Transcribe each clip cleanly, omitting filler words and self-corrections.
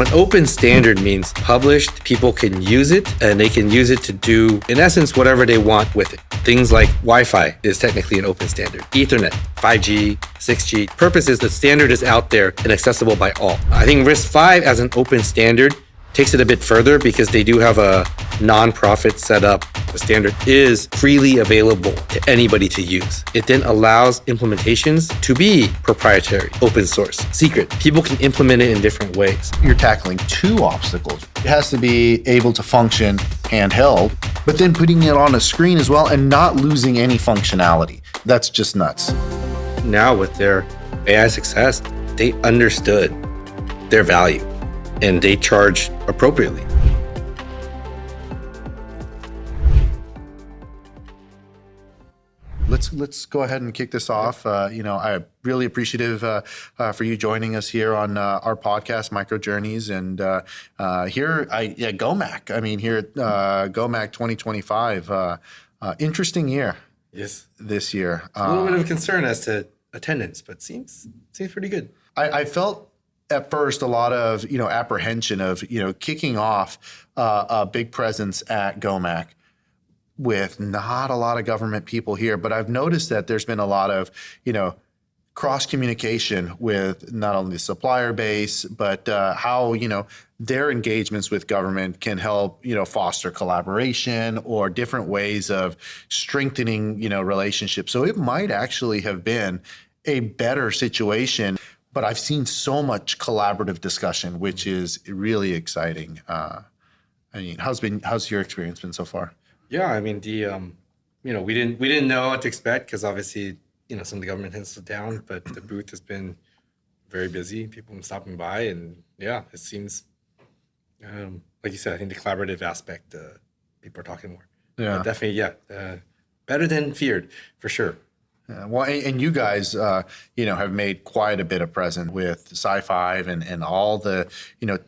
an open standard means published, people can use it, and they can use it to do, in essence, whatever they want with it. Things like Wi-Fi is technically an open standard. Ethernet, 5G, 6G. Purpose is the standard is out there and accessible by all. I think RISC-V as an open standard takes it a bit further because they do have a non-profit setup. The standard is freely available to anybody to use. It then allows implementations to be proprietary, open source, secret. People can implement it in different ways. You're tackling two obstacles. It has to be able to function handheld, but then putting it on a screen as well and not losing any functionality. That's just nuts. Now with their AI success, they understood their value and they charge appropriately. Let's go ahead and kick this off. I'm really appreciative for you joining us here on our podcast, Micro Journeys, and here at GOMAC. I mean, here at GOMAC 2025, interesting year. Yes, this year. A little bit of a concern as to attendance, but seems pretty good. I felt at first a lot of apprehension of kicking off a big presence at GOMAC with not a lot of government people here, but I've noticed that there's been a lot of cross communication with not only the supplier base, but how their engagements with government can help foster collaboration or different ways of strengthening relationships. So it might actually have been a better situation. But I've seen so much collaborative discussion, which is really exciting. How's your experience been so far? Yeah, I mean, we didn't know what to expect because obviously, some of the government has slowed down, but the booth has been very busy. People have been stopping by, and yeah, it seems, like you said, I think the collaborative aspect, people are talking more. Yeah, definitely, yeah, better than feared for sure. Well, and you guys, have made quite a bit of presence with SiFive and all the,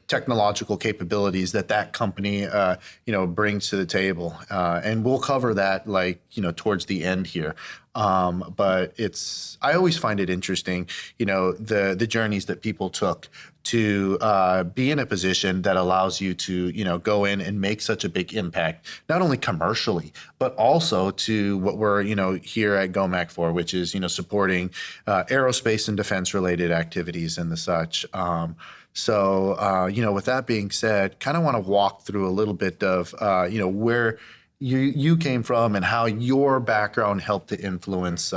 technological capabilities that company, brings to the table. And we'll cover that towards the end here. But I always find it interesting, the journeys that people took to be in a position that allows you to, go in and make such a big impact, not only commercially, but also to what we're, here at GOMAC for, which is, supporting aerospace and defense related activities and the such. So, with that being said, kind of want to walk through a little bit of, where you came from and how your background helped to influence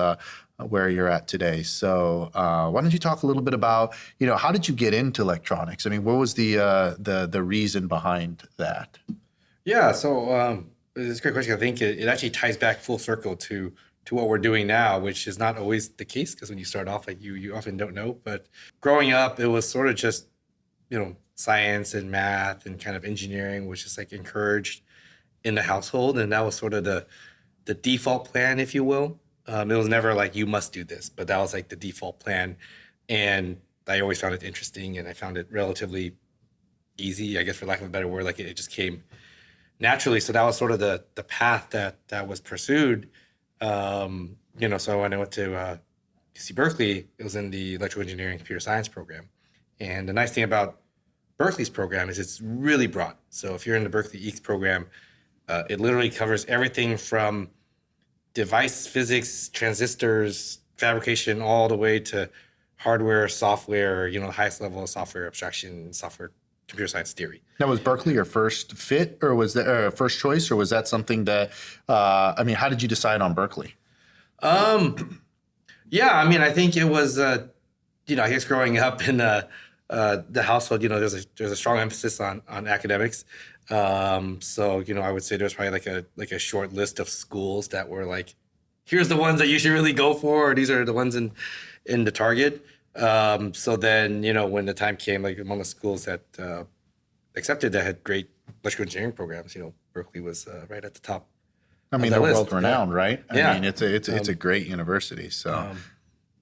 where you're at today. So why don't you talk a little bit about, how did you get into electronics? I mean, what was the reason behind that? Yeah, so it's a great question. I think it actually ties back full circle to what we're doing now, which is not always the case because when you start off, you often don't know. But growing up, it was sort of just, science and math and kind of engineering was just encouraged in the household, and that was sort of the default plan, if you will. It was never you must do this, but that was the default plan. And I always found it interesting, and I found it relatively easy, I guess, for lack of a better word. It just came naturally. So that was sort of the path that was pursued. So when I went to UC Berkeley, it was in the electrical engineering computer science program. And the nice thing about Berkeley's program is it's really broad. So if you're in the Berkeley EECS program, it literally covers everything from device physics, transistors, fabrication, all the way to hardware, software, the highest level of software abstraction, software, computer science theory. Now, was Berkeley your first fit, or was that first choice, or was that something that, how did you decide on Berkeley? Yeah, I think it was, I guess growing up in the household, there's a strong emphasis on academics. So, I would say there's probably a short list of schools that were here's the ones that you should really go for, or these are the ones in the target. So then, when the time came, among the schools that accepted that had great electrical engineering programs, Berkeley was right at the top. They're world renowned, right? Yeah. It's a great university. So,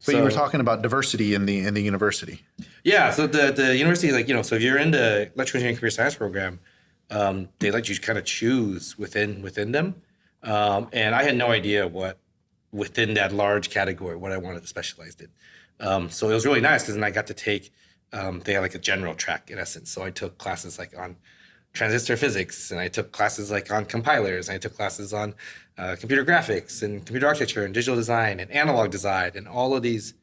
but you were talking about diversity in the university. Yeah. So the university is so if you're in the electrical engineering computer science program, they let you kind of choose within them. And I had no idea what within that large category, what I wanted to specialize in. So it was really nice because then I got to take they had like a general track in essence. So I took classes like on transistor physics, and I took classes like on compilers, and I took classes on computer graphics and computer architecture and digital design and analog design and all of these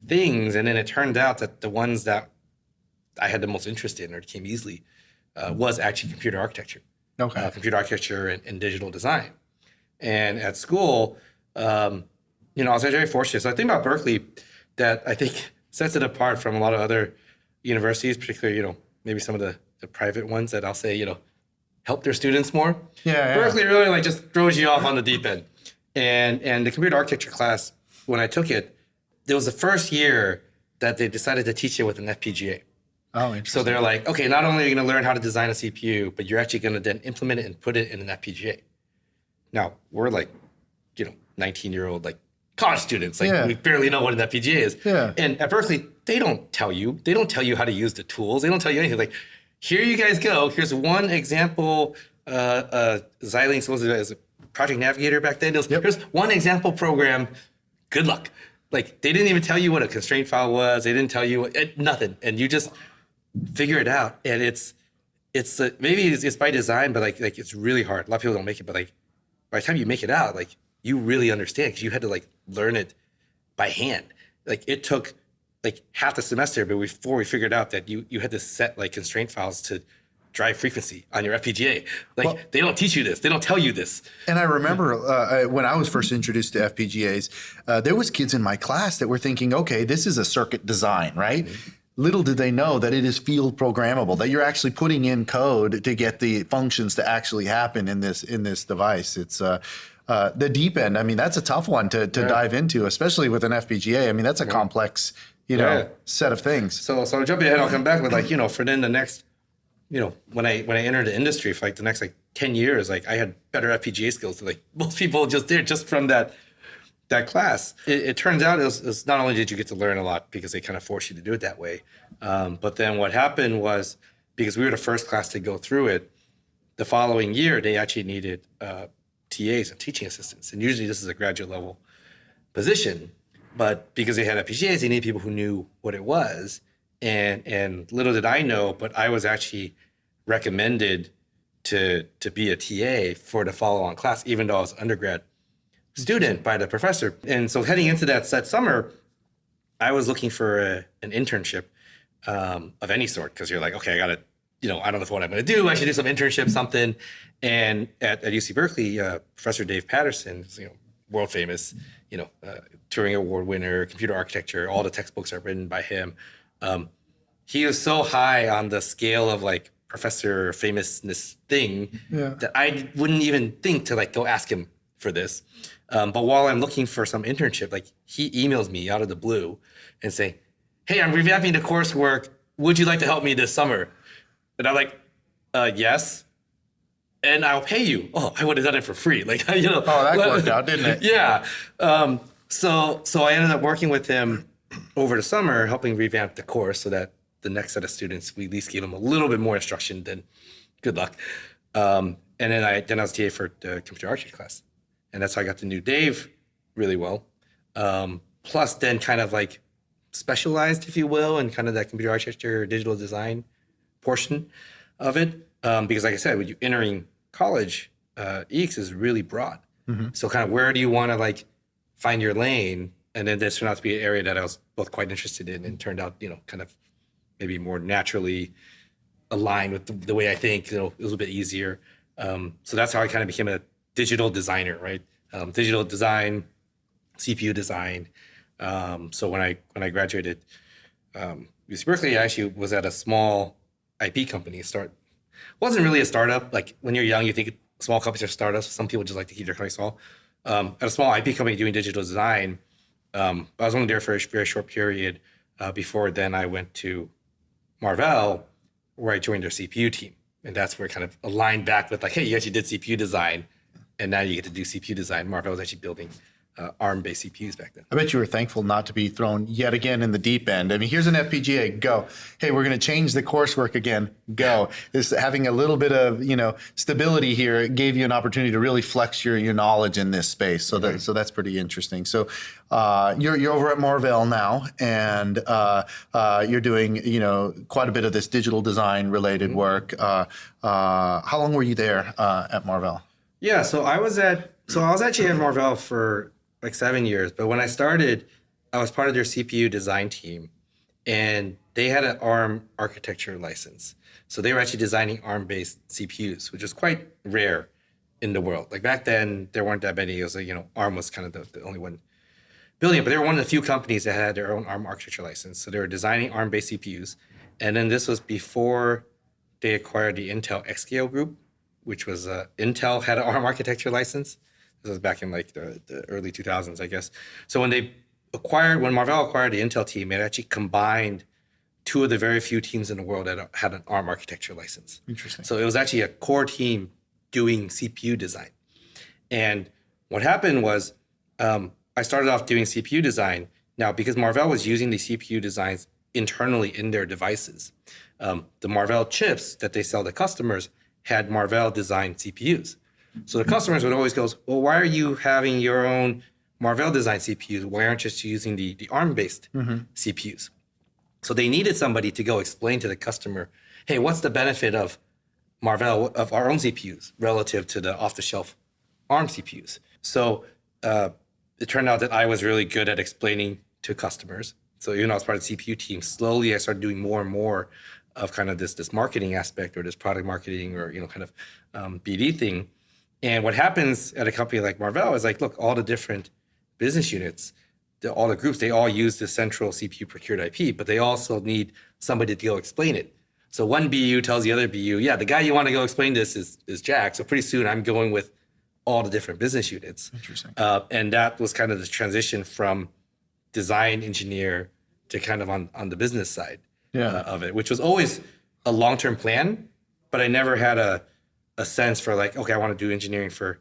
things. And then it turned out that the ones that I had the most interest in or came easily was actually computer architecture. Okay. Computer architecture and digital design. And at school, I was very fortunate. So I think about Berkeley that I think sets it apart from a lot of other universities, particularly, maybe some of the private ones that I'll say, help their students more. Yeah. Berkeley really like just throws you off on the deep end. And the computer architecture class, when I took it, it was the first year that they decided to teach it with an FPGA. Oh, interesting. So they're like, okay, not only are you going to learn how to design a CPU, but you're actually going to then implement it and put it in an FPGA. Now, we're like, 19-year-old like college students. Like we barely know what an FPGA is. Yeah. And at Berkeley, they don't tell you. They don't tell you how to use the tools. They don't tell you anything. Like, here you guys go. Here's one example. Xilinx was a project navigator back then. Here's one example program. Good luck. Like, they didn't even tell you what a constraint file was. They didn't tell you nothing. And you just figure it out. And maybe it's by design, but like it's really hard. A lot of people don't make it, but like by the time you make it out, like you really understand because you had to like learn it by hand. Like it took like half the semester, but before we figured out that you had to set like constraint files to drive frequency on your FPGA. Like they don't teach you this. They don't tell you this. And I remember when I was first introduced to FPGAs, there was kids in my class that were thinking, okay, this is a circuit design, right? Mm-hmm. Little did they know that it is field programmable, that you're actually putting in code to get the functions to actually happen in this device. It's the deep end. I mean, that's a tough one to dive into, especially with an FPGA. I mean, that's a complex, set of things. So jumping ahead, I'll come back with like, for then the next, when I entered the industry for like the next like 10 years, like I had better FPGA skills than like most people just did just from that class. It turns out it was not only did you get to learn a lot because they kind of force you to do it that way, but then what happened was because we were the first class to go through it, the following year they actually needed TAs and teaching assistants, and usually this is a graduate level position, but because they had FPGAs, they needed people who knew what it was, and little did I know, but I was actually recommended to be a TA for the follow-on class, even though I was an undergrad student by the professor. And so heading into that summer, I was looking for an internship of any sort because you're like, okay, I got to, I don't know what I'm going to do. I should do some internship, something. And at UC Berkeley, Professor Dave Patterson, world famous, Turing Award winner, computer architecture, all the textbooks are written by him. He was so high on the scale of like professor famousness thing that I wouldn't even think to like go ask him for this. But while I'm looking for some internship, like he emails me out of the blue and saying, hey, I'm revamping the coursework. Would you like to help me this summer? And I'm like, yes. And I'll pay you. Oh, I would have done it for free. Like, Oh, that worked out, didn't it? Yeah. So I ended up working with him over the summer, helping revamp the course so that the next set of students, we at least gave them a little bit more instruction than good luck. And then I was TA for the computer architecture class. And that's how I got to know Dave really well. Plus then kind of like specialized, if you will, in kind of that computer architecture, digital design portion of it. Because like I said, when you're entering college, EECS is really broad. Mm-hmm. So kind of where do you want to like find your lane? And then this turned out to be an area that I was both quite interested in and turned out, kind of maybe more naturally aligned with the way I think, it was a little bit easier. So that's how I kind of became a digital designer, right? Digital design, CPU design. So when I graduated UC Berkeley, I actually was at a small IP company. Wasn't really a startup. Like when you're young, you think small companies are startups. Some people just like to keep their company small. At a small IP company doing digital design, I was only there for a very short period. Before then, I went to Marvell, where I joined their CPU team. And that's where it kind of aligned back with like, hey, you actually did CPU design, and now you get to do CPU design. Marvell was actually building ARM-based CPUs back then. I bet you were thankful not to be thrown yet again in the deep end. I mean, here's an FPGA, go. Hey, we're going to change the coursework again, go. This having a little bit of stability here, it gave you an opportunity to really flex your knowledge in this space. So that's pretty interesting. So you're over at Marvell now, and you're doing quite a bit of this digital design related work. How long were you there at Marvell? Yeah, so I was actually at Marvell for like 7 years, but when I started, I was part of their CPU design team, and they had an ARM architecture license. So they were actually designing ARM-based CPUs, which was quite rare in the world. Like back then, there weren't that many. It was like, ARM was kind of the only one building it, but they were one of the few companies that had their own ARM architecture license. So they were designing ARM-based CPUs. And then this was before they acquired the Intel Xscale group, which was Intel had an ARM architecture license. This was back in like the early 2000s, I guess. So when Marvell acquired the Intel team, it actually combined two of the very few teams in the world that had an ARM architecture license. Interesting. So it was actually a core team doing CPU design. And what happened was I started off doing CPU design. Now, because Marvell was using the CPU designs internally in their devices, the Marvell chips that they sell to customers had Marvell designed CPUs. So the customers would always go, well, why are you having your own Marvell designed CPUs? Why aren't you just using the ARM-based CPUs? So they needed somebody to go explain to the customer, hey, what's the benefit of Marvell, of our own CPUs relative to the off-the-shelf ARM CPUs? So it turned out that I was really good at explaining to customers. So even though I was part of the CPU team, slowly I started doing more and more of kind of this marketing aspect or this product marketing or kind of BD thing. And what happens at a company like Marvell is like, look, all the different business units, all the groups, they all use the central CPU procured IP, but they also need somebody to go explain it. So one BU tells the other BU, yeah, the guy you want to go explain this is Jack. So pretty soon I'm going with all the different business units. Interesting. And that was kind of the transition from design engineer to kind of on the business side of it, which was always a long-term plan, but I never had a sense for like, okay, I want to do engineering for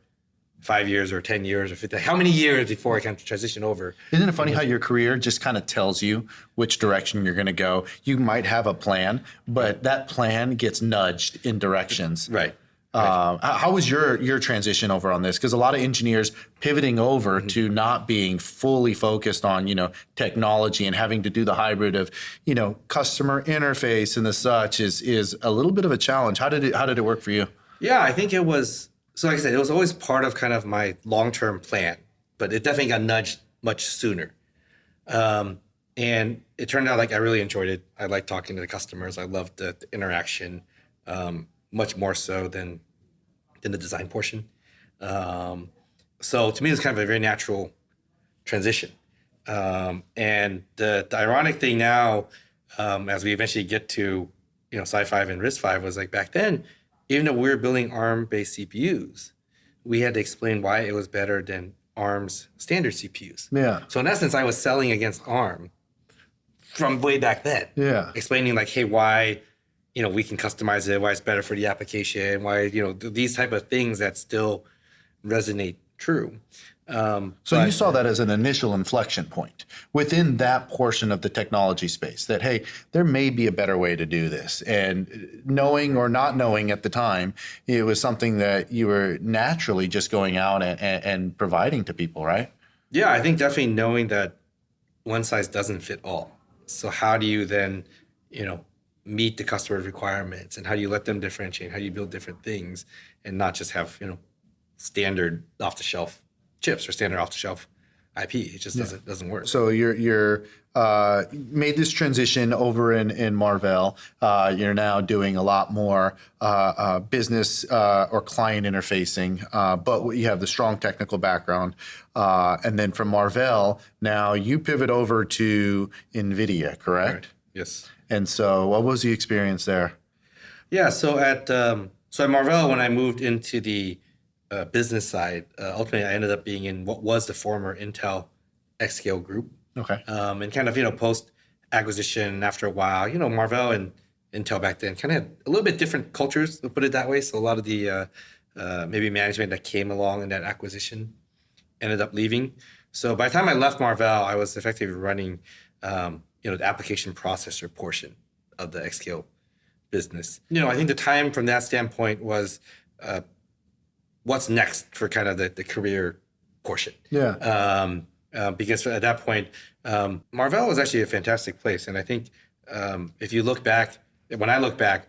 5 years or 10 years or 50. How many years before I can transition over? Isn't it funny how your career just kind of tells you which direction you're going to go? You might have a plan, but that plan gets nudged in directions. Right. How was your transition over on this? Because a lot of engineers pivoting over to not being fully focused on technology and having to do the hybrid of customer interface and the such is a little bit of a challenge. How did it work for you? Yeah, I think it was. So like I said, it was always part of kind of my long-term plan, but it definitely got nudged much sooner. And it turned out like I really enjoyed it. I liked talking to the customers. I loved the interaction. Much more so than the design portion. So to me, it's kind of a very natural transition. And the ironic thing now, as we eventually get to SiFive and RISC-V, was like back then, even though we were building ARM-based CPUs, we had to explain why it was better than ARM's standard CPUs. Yeah. So in essence, I was selling against ARM from way back then. Yeah. Explaining like, hey, why we can customize it, why it's better for the application, why, these type of things that still resonate true. So you saw that as an initial inflection point within that portion of the technology space that, hey, there may be a better way to do this. And knowing or not knowing at the time, it was something that you were naturally just going out and providing to people, right? Yeah, I think definitely knowing that one size doesn't fit all. So how do you then, meet the customer's requirements, and how do you let them differentiate? How do you build different things and not just have, standard off-the-shelf chips or standard off-the-shelf IP? It just doesn't work. So you're made this transition over in Marvell. You're now doing a lot more business or client interfacing, but you have the strong technical background. And then from Marvell, now you pivot over to NVIDIA, correct? Right. Yes. And so what was the experience there? Yeah, so at Marvell, when I moved into the business side, ultimately I ended up being in what was the former Intel Xscale group. Okay. And kind of, post acquisition after a while, Marvell and Intel back then kind of had a little bit different cultures, to put it that way. So a lot of the maybe management that came along in that acquisition ended up leaving. So by the time I left Marvell, I was effectively running, the application processor portion of the xScale business. I think the time from that standpoint was what's next for kind of the career portion. Yeah. Because at that point, Marvell was actually a fantastic place. And I think if you look back, when I look back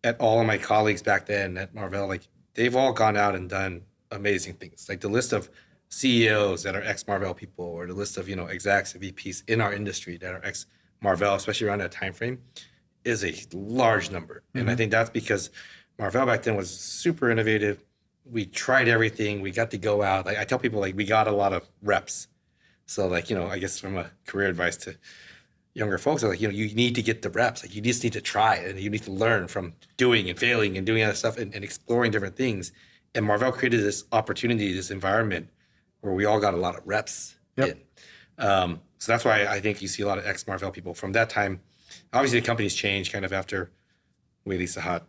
at all of my colleagues back then at Marvell, like they've all gone out and done amazing things. Like the list of CEOs that are ex-Marvell people, or the list of execs and VPs in our industry that are ex-Marvell, especially around that time frame, is a large number. And I think that's because Marvell back then was super innovative. We tried everything. We got to go out. Like I tell people, like we got a lot of reps. So like, I guess from a career advice to younger folks, like, you need to get the reps. Like you just need to try it, and you need to learn from doing and failing and doing other stuff and exploring different things. And Marvell created this opportunity, this environment where we all got a lot of reps in. So that's why I think you see a lot of ex-Marvell people from that time. Obviously the company's changed kind of after Lisa Hott,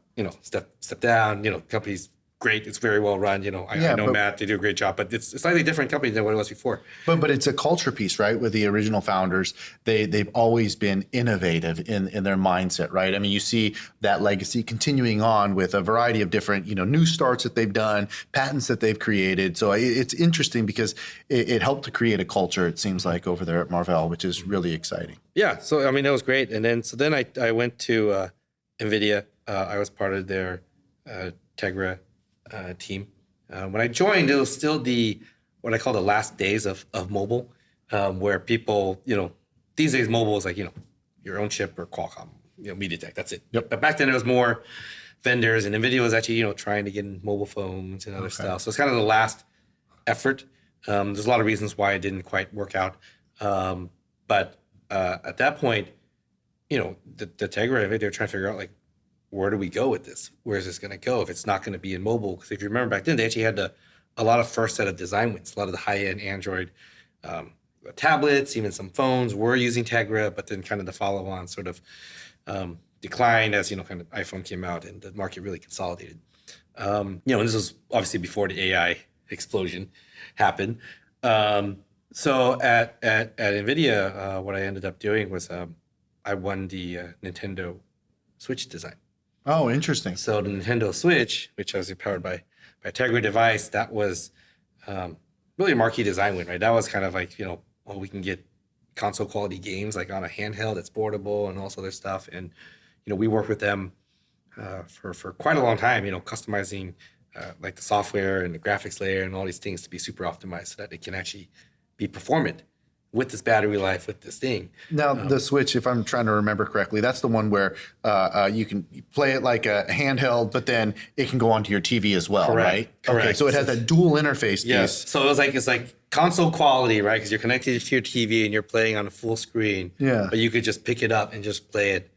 stepped down, company's great. It's very well run. I know Matt, they do a great job, but it's a slightly different company than what it was before. But it's a culture piece, right? With the original founders, they've always been innovative in their mindset, right? I mean, you see that legacy continuing on with a variety of different, new starts that they've done, patents that they've created. So it's interesting because it helped to create a culture, it seems like, over there at Marvell, which is really exciting. Yeah. So, I mean, that was great. And then I went to NVIDIA. I was part of their Tegra team. When I joined, it was still what I call the last days of mobile, where people, these days mobile is like, your own chip or Qualcomm, MediaTek, that's it. Yep. But back then it was more vendors, and NVIDIA was actually, trying to get in mobile phones and other stuff. So it's kind of the last effort. There's a lot of reasons why it didn't quite work out. But at that point, the Tegra, they were trying to figure out like, where do we go with this? Where is this going to go if it's not going to be in mobile? Because if you remember back then, they actually had a lot of first set of design wins. A lot of the high-end Android tablets, even some phones were using Tegra, but then kind of the follow-on sort of declined as, kind of iPhone came out and the market really consolidated. And this was obviously before the AI explosion happened. So at NVIDIA, what I ended up doing was I won the Nintendo Switch design. Oh, interesting. So the Nintendo Switch, which was powered by Tegra device, that was really a marquee design win, right? That was kind of like, we can get console quality games like on a handheld that's portable and all this other stuff. And, we worked with them for quite a long time, customizing like the software and the graphics layer and all these things to be super optimized so that it can actually be performant with this battery life, with this thing. Now, the Switch, if I'm trying to remember correctly, that's the one where you can play it like a handheld, but then it can go onto your TV as well, right? Correct. Okay, so it has that dual interface piece. Yes. So it's like console quality, right? Because you're connected to your TV and you're playing on a full screen. Yeah. But you could just pick it up and just play it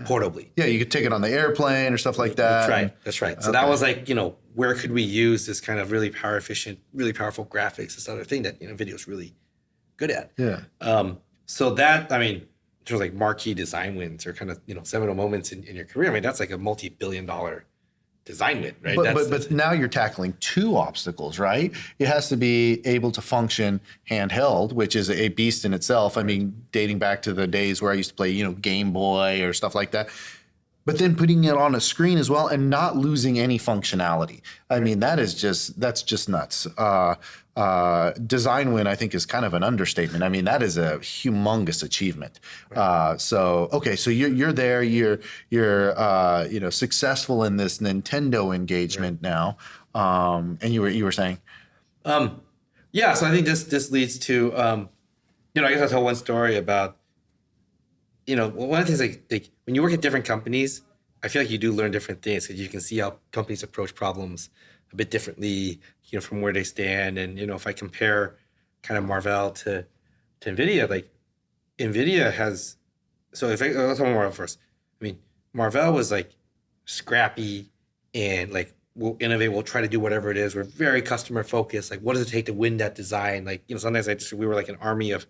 portably. Yeah, you could take it on the airplane or stuff like that. That's right. So that was like, where could we use this kind of really power efficient, really powerful graphics, this other thing that, NVIDIA's really good at. Yeah. So that, I mean, in terms of like marquee design wins or kind of, seminal moments in your career, I mean, that's like a multi-billion-dollar design win, right? But now you're tackling two obstacles, right? It has to be able to function handheld, which is a beast in itself. I mean, dating back to the days where I used to play, Game Boy or stuff like that. But then putting it on a screen as well and not losing any functionality. I mean, that's just nuts. Design win, I think, is kind of an understatement. I mean, that is a humongous achievement. So you're there, you're successful in this Nintendo engagement now. And you were saying? Yeah, so I think this leads to, I guess I'll tell one story about, one of the things like when you work at different companies, I feel like you do learn different things because you can see how companies approach problems a bit differently, from where they stand. And, if I compare kind of Marvell to NVIDIA, like NVIDIA has, so if I'll talk Marvell first. I mean, Marvell was like scrappy and like, we'll innovate, we'll try to do whatever it is. We're very customer focused. Like, what does it take to win that design? Like, sometimes we were like an army of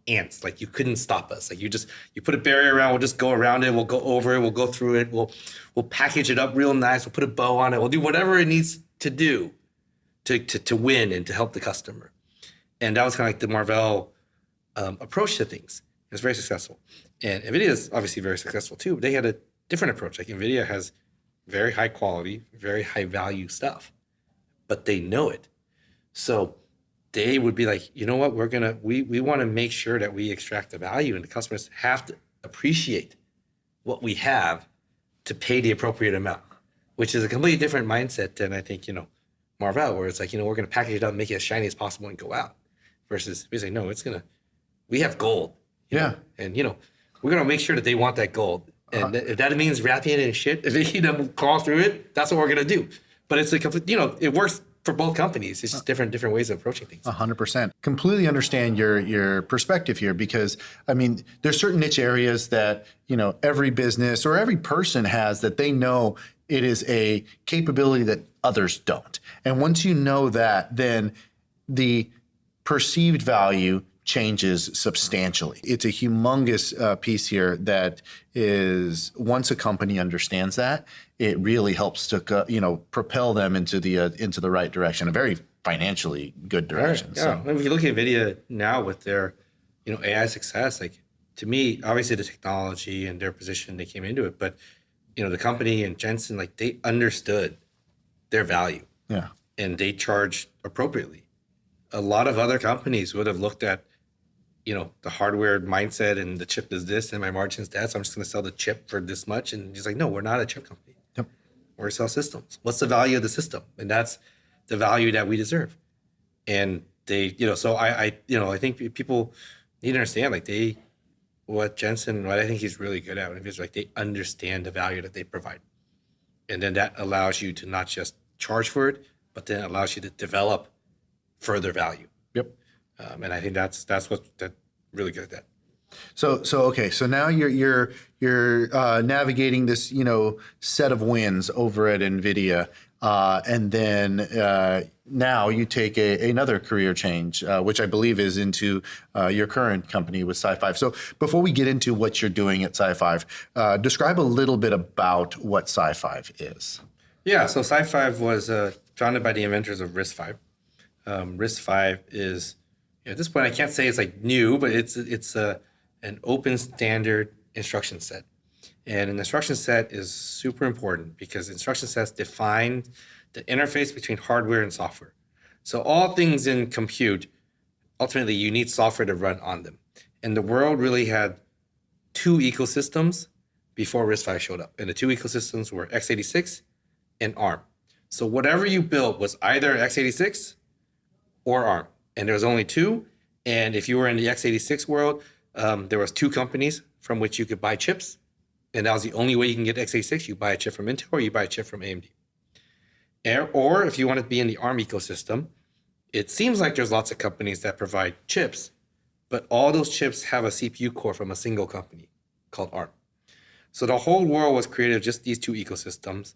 ants. Like, you couldn't stop us. Like, you put a barrier around, we'll just go around it, we'll go over it, we'll go through it, we'll package it up real nice, we'll put a bow on it, we'll do whatever it needs to do to win and to help the customer. And that was kind of like the Marvell approach to things. It was very successful. And NVIDIA is obviously very successful too. But they had a different approach. Like NVIDIA has very high quality, very high value stuff, but they know it. So they would be like, you know what, we want to make sure that we extract the value, and the customers have to appreciate what we have to pay the appropriate amount, which is a completely different mindset than I think, Marvell, where it's like, we're going to package it up, make it as shiny as possible and go out, versus we say, no, we have gold. Yeah. And, we're going to make sure that they want that gold. And if that means wrapping it in shit, if they crawl through it, that's what we're going to do. But it's a complete, it works for both companies. It's just different ways of approaching things. 100%. Completely understand your perspective here, because there's certain niche areas that, every business or every person has that they know it is a capability that others don't. And once you know that, then the perceived value changes substantially. It's a humongous piece here that is, once a company understands that, it really helps to propel them into the right direction, a very financially good direction. Right. Yeah. So if you look at NVIDIA now with their AI success, like, to me, obviously the technology and their position, they came into it, but the company and Jensen, like, they understood their value. Yeah. And they charged appropriately. A lot of other companies would have looked at the hardware mindset, and the chip is this and my margin's that, so I'm just going to sell the chip for this much. And he's like, no, we're not a chip company. Yep. We're sell systems. What's the value of the system? And that's the value that we deserve. And they, so I think people need to understand, like, what I think he's really good at is, like, they understand the value that they provide. And then that allows you to not just charge for it, but then it allows you to develop further value. Yep. And I think that's what that really good at that. So okay. So now you're navigating this set of wins over at NVIDIA, and then now you take another career change, which I believe is into your current company with SiFive. So before we get into what you're doing at SiFive, describe a little bit about what SiFive is. Yeah. So SiFive was founded by the inventors of RISC-V. RISC-V is, at this point, I can't say it's like new, but it's an open standard instruction set. And an instruction set is super important because instruction sets define the interface between hardware and software. So all things in compute, ultimately, you need software to run on them. And the world really had two ecosystems before RISC-V showed up. And the two ecosystems were x86 and ARM. So whatever you built was either x86 or ARM. And there was only two. And if you were in the x86 world, there was two companies from which you could buy chips. And that was the only way you can get x86. You buy a chip from Intel or you buy a chip from AMD. Or if you want to be in the ARM ecosystem, it seems like there's lots of companies that provide chips, but all those chips have a CPU core from a single company called ARM. So the whole world was created of just these two ecosystems.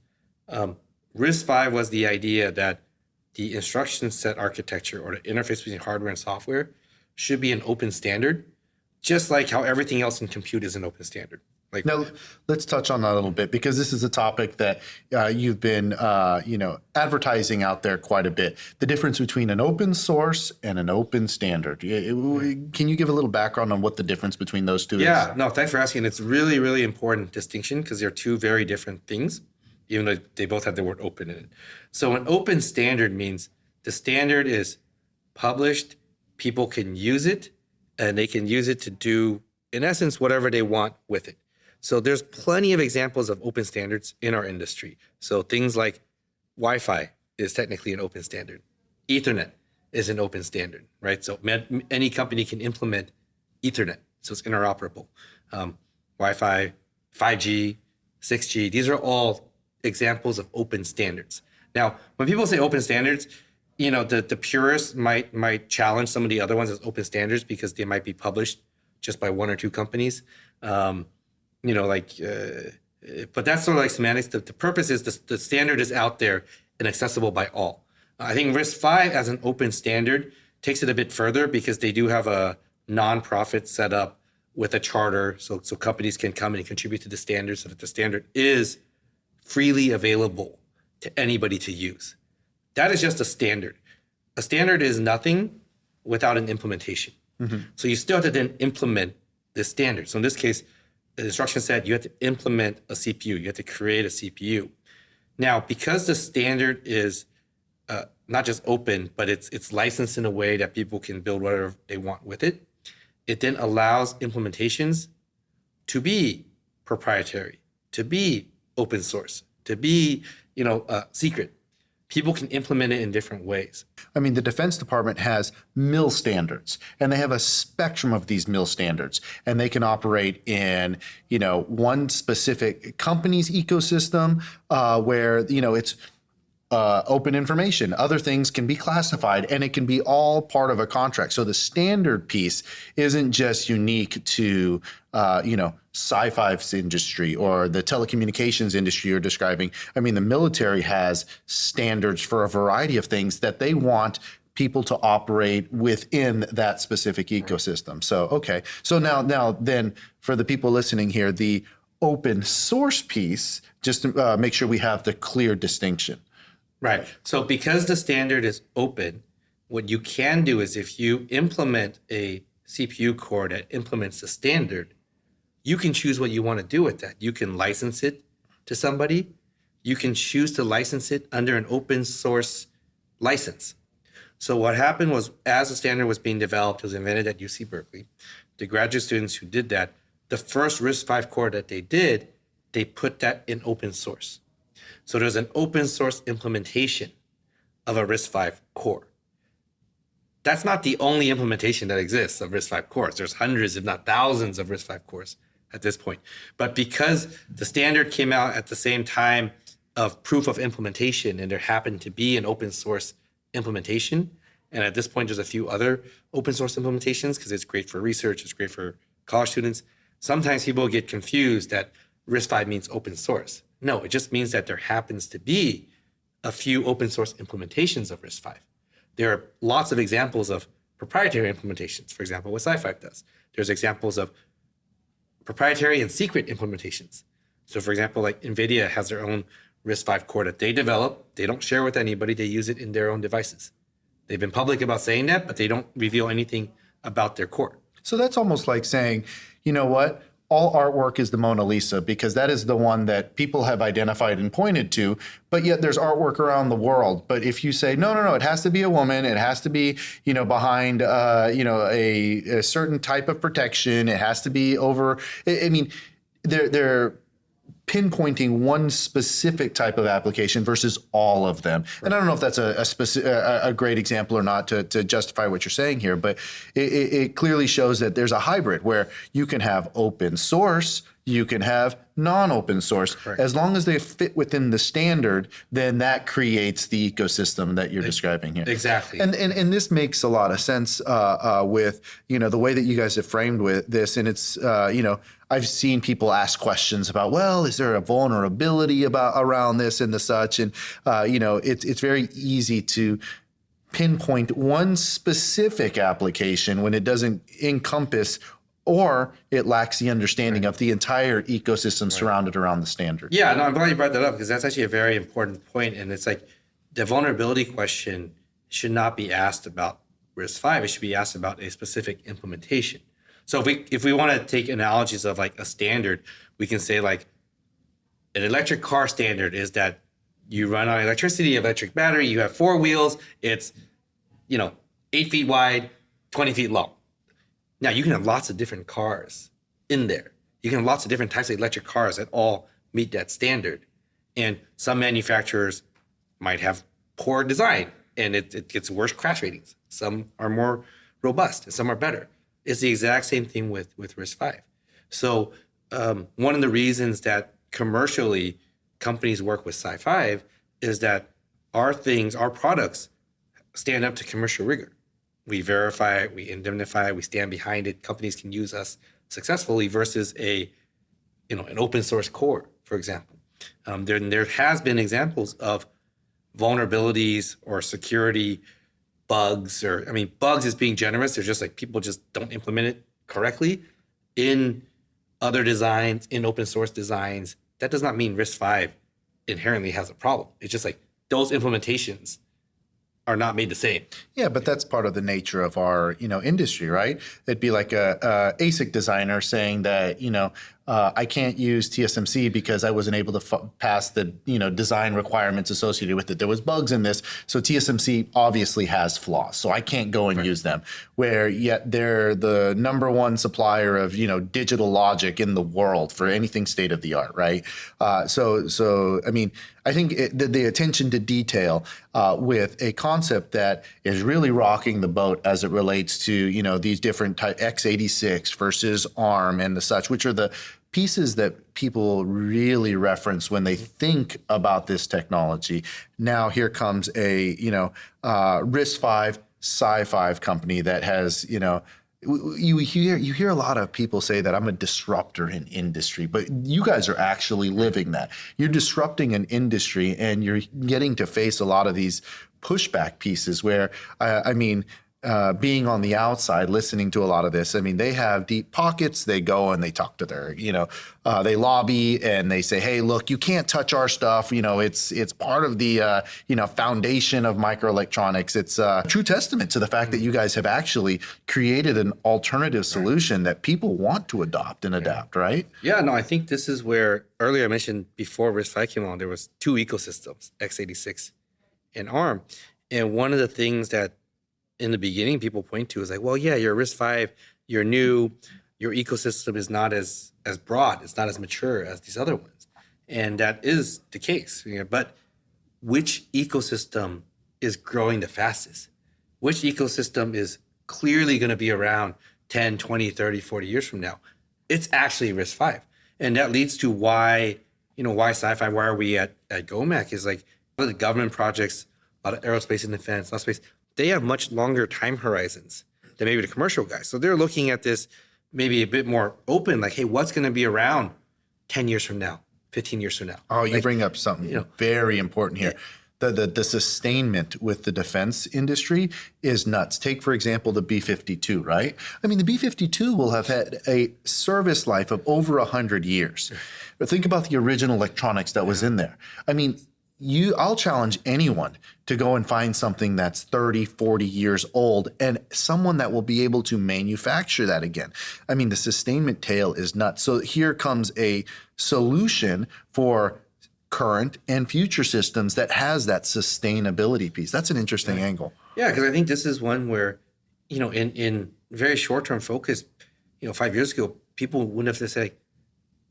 RISC-V was the idea that the instruction set architecture, or the interface between hardware and software, should be an open standard, just like how everything else in compute is an open standard. Like, now, let's touch on that a little bit, because this is a topic that you've been, advertising out there quite a bit. The difference between an open source and an open standard. Can you give a little background on what the difference between those two is? Yeah, no, thanks for asking. It's really, really important distinction, because they're two very different things, even though they both have the word open in it. So an open standard means the standard is published, people can use it, and they can use it to do, in essence, whatever they want with it. So there's plenty of examples of open standards in our industry. So things like Wi-Fi is technically an open standard. Ethernet is an open standard, right? So any company can implement Ethernet, so it's interoperable. Wi-Fi, 5G, 6G, these are all examples of open standards. Now, when people say open standards, the purists might challenge some of the other ones as open standards because they might be published just by one or two companies. But that's sort of like semantics. The purpose is the standard is out there and accessible by all. I think RISC-V as an open standard takes it a bit further because they do have a nonprofit set up with a charter, so companies can come and contribute to the standard so that the standard is freely available to anybody to use. That is just a standard. A standard is nothing without an implementation. So you still have to then implement this standard. So in this case, the instruction set, you have to implement a CPU. You have to create a CPU. Now, because the standard is not just open, but it's licensed in a way that people can build whatever they want with it, it then allows implementations to be proprietary, to be open source, to be secret. People can implement it in different ways. I mean, the Defense Department has MIL standards, and they have a spectrum of these MIL standards, and they can operate in, one specific company's ecosystem where, it's open information. Other things can be classified, and it can be all part of a contract. So the standard piece isn't just unique to, SiFive's industry or the telecommunications industry you're describing. I mean, the military has standards for a variety of things that they want people to operate within that specific ecosystem. So, okay. So now then for the people listening here, the open source piece, just to make sure we have the clear distinction. Right. So because the standard is open, what you can do is if you implement a CPU core that implements the standard, you can choose what you want to do with that. You can license it to somebody. You can choose to license it under an open source license. So what happened was, as the standard was being developed, it was invented at UC Berkeley. The graduate students who did that, the first RISC-V core that they did, they put that in open source. So there's an open source implementation of a RISC-V core. That's not the only implementation that exists of RISC-V cores. There's hundreds, if not thousands, of RISC-V cores at this point. But because the standard came out at the same time of proof of implementation, and there happened to be an open source implementation, and at this point there's a few other open source implementations because it's great for research, it's great for college students. Sometimes people get confused that RISC-V means open source. No, it just means that there happens to be a few open source implementations of RISC-V. There are lots of examples of proprietary implementations, for example, what SiFive does. There's examples of proprietary and secret implementations. So for example, like NVIDIA has their own RISC-V core that they develop. They don't share with anybody. They use it in their own devices. They've been public about saying that, but they don't reveal anything about their core. So that's almost like saying, you know what? All artwork is the Mona Lisa because that is the one that people have identified and pointed to, but yet there's artwork around the world. But if you say, no, it has to be a woman, it has to be, behind, a certain type of protection, it has to be over, I mean, they're pinpointing one specific type of application versus all of them. And I don't know if that's a great example or not to justify what you're saying here, but it clearly shows that there's a hybrid where you can have open source, you can have non-open source. Correct. As long as they fit within the standard, then that creates the ecosystem that you're describing here. Exactly. And this makes a lot of sense with, the way that you guys have framed with this. And it's, I've seen people ask questions about, well, is there a vulnerability around this and the such? And, it's very easy to pinpoint one specific application when it doesn't encompass or it lacks the understanding of the entire ecosystem surrounded around the standard. Yeah, no, I'm glad you brought that up because that's actually a very important point. And it's like the vulnerability question should not be asked about RISC-V. It should be asked about a specific implementation. So if we want to take analogies of like a standard, we can say like an electric car standard is that you run on electricity, electric battery, you have 4 wheels, it's 8 feet wide, 20 feet long. Now, you can have lots of different cars in there. You can have lots of different types of electric cars that all meet that standard. And some manufacturers might have poor design and it gets worse crash ratings. Some are more robust and some are better. It's the exact same thing with RISC-V. So one of the reasons that commercially companies work with SiFive is that our products stand up to commercial rigor. We verify it, we indemnify it, we stand behind it. Companies can use us successfully versus an open source core, for example. There has been examples of vulnerabilities or security bugs, bugs is being generous. They're just like people just don't implement it correctly in other designs, in open source designs. That does not mean RISC-V inherently has a problem. It's just like those implementations are not made the same. Yeah, but that's part of the nature of our, industry, right? It'd be like a ASIC designer saying that, I can't use TSMC because I wasn't able to pass the, design requirements associated with it. There was bugs in this, so TSMC obviously has flaws, so I can't go and use them. Where yet they're the number one supplier of, digital logic in the world for anything state of the art, right? So I mean, I think the attention to detail with a concept that is really rocking the boat as it relates to, these different x86 versus ARM and the such, which are the pieces that people really reference when they think about this technology. Now here comes a, RISC-V, SiFive company that has, you hear a lot of people say that I'm a disruptor in industry, but you guys are actually living that. You're disrupting an industry and you're getting to face a lot of these pushback pieces where, being on the outside, listening to a lot of this, they have deep pockets. They go and they talk to their, they lobby and they say, hey, look, you can't touch our stuff. It's part of the, foundation of microelectronics. It's a true testament to the fact that you guys have actually created an alternative solution that people want to adopt and adapt, right? Yeah, no, I think this is where earlier I mentioned before RISC-V came on, there was two ecosystems, x86 and ARM. And one of the things that in the beginning people point to is like, well, yeah, you're RISC-V, you're new, your ecosystem is not as broad, it's not as mature as these other ones. And that is the case. But which ecosystem is growing the fastest? Which ecosystem is clearly going to be around 10, 20, 30, 40 years from now? It's actually RISC-V. And that leads to why SiFive, why are we at GOMAC is like a lot of the government projects, a lot of aerospace and defense, a lot of space, they have much longer time horizons than maybe the commercial guys. So they're looking at this maybe a bit more open, like, hey, what's going to be around 10 years from now, 15 years from now? Oh, you bring up something very important here. The sustainment with the defense industry is nuts. Take, for example, the B-52, right? The B-52 will have had a service life of over 100 years. But think about the original electronics that was in there. I'll challenge anyone to go and find something that's 30, 40 years old and someone that will be able to manufacture that again. The sustainment tail is nuts. So here comes a solution for current and future systems that has that sustainability piece. That's an interesting angle. Yeah, because I think this is one where, in very short-term focus, 5 years ago, people wouldn't have to say,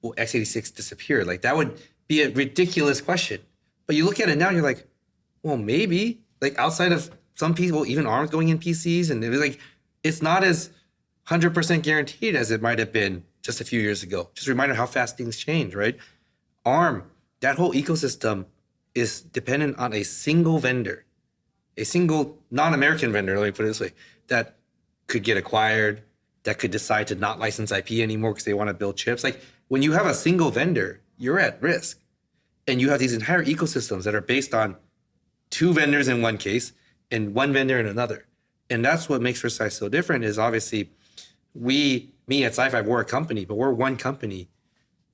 well, x86 disappeared. Like that would be a ridiculous question. But you look at it now, you're like, well, maybe, like outside of some people, even ARM's going in PCs, and it was like, it's not as 100% guaranteed as it might have been just a few years ago. Just a reminder how fast things change, right? ARM, that whole ecosystem is dependent on a single vendor, a single non-American vendor, let me put it this way, that could get acquired, that could decide to not license IP anymore because they want to build chips. Like when you have a single vendor, you're at risk. And you have these entire ecosystems that are based on two vendors in one case and one vendor in another. And that's what makes RISC-V so different is obviously me at SiFive, we're a company, but we're one company